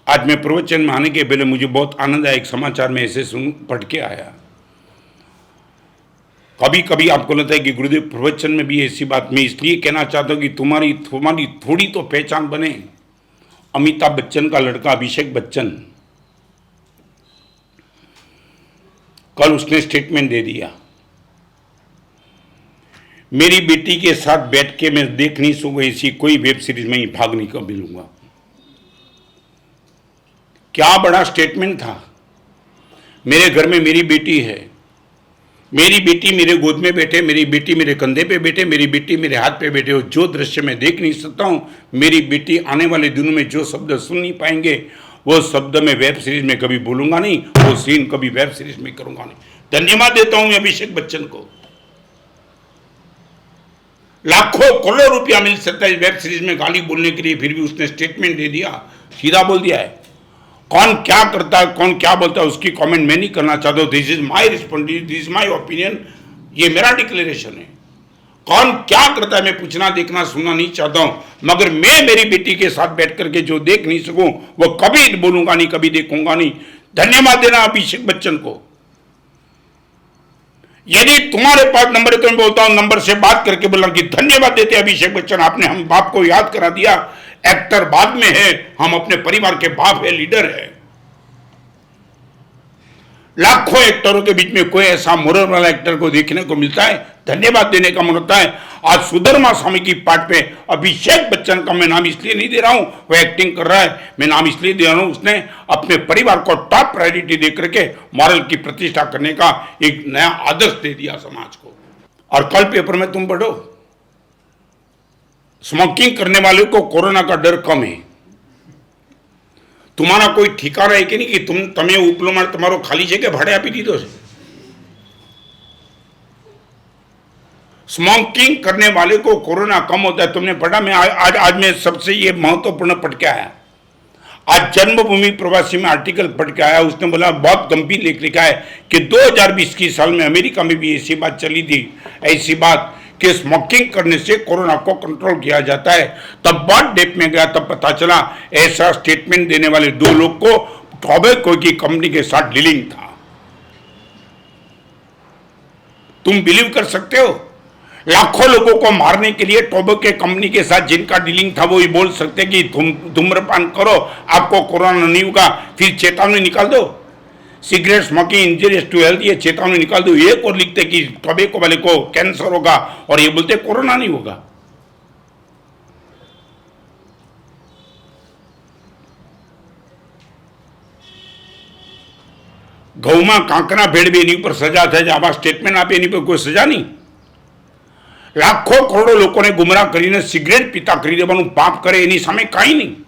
आज मैं प्रवचन में आने के पहले मुझे बहुत आनंद आया, एक समाचार में ऐसे सुन पढ़ के आया। कभी कभी आपको लगता है कि गुरुदेव प्रवचन में भी ऐसी बात, मैं इसलिए कहना चाहता हूं कि तुम्हारी थोड़ी तो पहचान बने। अमिताभ बच्चन का लड़का अभिषेक बच्चन कल उसने स्टेटमेंट दे दिया, मेरी बेटी के साथ बैठ के मैं देख नहीं सकूंगा ऐसी कोई वेब सीरीज में ही भाग नहीं कर मिलूंगा। क्या बड़ा स्टेटमेंट था। मेरे घर में मेरी बेटी है, मेरी बेटी मेरे गोद में बैठे, मेरी बेटी मेरे कंधे पे बैठे, मेरी बेटी मेरे हाथ पे बैठे हो, जो दृश्य मैं देख नहीं सकता हूं, मेरी बेटी आने वाले दिनों में जो शब्द सुन नहीं पाएंगे वो शब्द मैं वेब सीरीज में कभी बोलूंगा नहीं, वो सीन कभी वेब सीरीज में करूंगा नहीं। धन्यवाद देता हूं मैं अभिषेक बच्चन को। लाखों करोड़ों रुपया मिल सकता है वेब सीरीज में गाली बोलने के लिए, फिर भी उसने स्टेटमेंट दे दिया, सीधा बोल दिया है। कौन क्या करता है, कौन क्या बोलता है, उसकी कमेंट मैं नहीं करना चाहता हूं। This is my responsibility, this is my opinion, ये मेरा डिक्लेरेशन है। कौन क्या करता है मैं पूछना, देखना, सुनना नहीं चाहता हूं, मगर मैं मेरी बेटी के साथ बैठ करके जो देख नहीं सकूं वो कभी बोलूंगा नहीं, कभी देखूंगा नहीं। धन्यवाद देना अभिषेक बच्चन को। यदि तुम्हारे पास नंबर है तो मैं बोलता हूं नंबर से बात करके बोला कि धन्यवाद देते अभिषेक बच्चन, आपने हम बाप को याद करा दिया। एक्टर बाद में है, हम अपने परिवार के बाप है, लीडर है। लाखों एक्टरों के बीच में कोई ऐसा मोरल वाला एक्टर को देखने को मिलता है, धन्यवाद देने का मन होता है। आज सुधर्मा स्वामी की पार्ट पे अभिषेक बच्चन का मैं नाम इसलिए नहीं दे रहा हूं, वो एक्टिंग कर रहा है, मैं नाम इसलिए दे रहा हूं, उसने अपने परिवार को टॉप प्रायोरिटी दे करके मॉरल की प्रतिष्ठा करने का एक नया आदर्श दे दिया समाज को। और कल पेपर में तुम पढ़ो, स्मोकिंग करने वाले को कोरोना का डर कम है। तुम्हारा कोई ठिकाना है कि नहीं कि તમે ઉપલો માળ તમારો ખાલી છે કે ભાડે આપી દીધો છે? स्मोकिंग करने वाले को कोरोना कम होता है, तुमने पढ़ा? मैं आज मैं सबसे ये महत्वपूर्ण पढ़ के आया। आज जन्मभूमि प्रवासी में आर्टिकल पढ़ के आया, उसने बोला बहुत गंभीर लेख लिखा है कि 2020 की साल में अमेरिका में भी ऐसी बात चली थी, ऐसी बात कि स्मोकिंग करने से कोरोना को कंट्रोल किया जाता है। तब बहुत डेप में गया, तब पता चला ऐसा स्टेटमेंट देने वाले दो लोग को टोबैको की कंपनी के साथ डीलिंग था। तुम बिलीव कर सकते हो? लाखों लोगों को मारने के लिए टोबैको कंपनी के साथ जिनका डीलिंग था वो ही बोल सकते कि तुम धूम्रपान करो आपको कोरोना नहीं होगा, फिर चेतावनी निकाल दो, cigarette smoking injurious to health, ये चेतावनी निकाल दो। एक और लिखते कि टोबैको वाले को कैंसर होगा और ये बोलते कोरोना नहीं होगा। ઘઉંમાં કાંકરા ભેળવી એની ઉપર સજા થાય, આવા સ્ટેટમેન્ટ આપે એની પર કોઈ સજા નહીં। લાખો કરોડો લોકોને ગુમરાહ કરીને સિગરેટ પીતા કરી દેવાનું પાપ કરે એની સામે કાંઈ નહીં।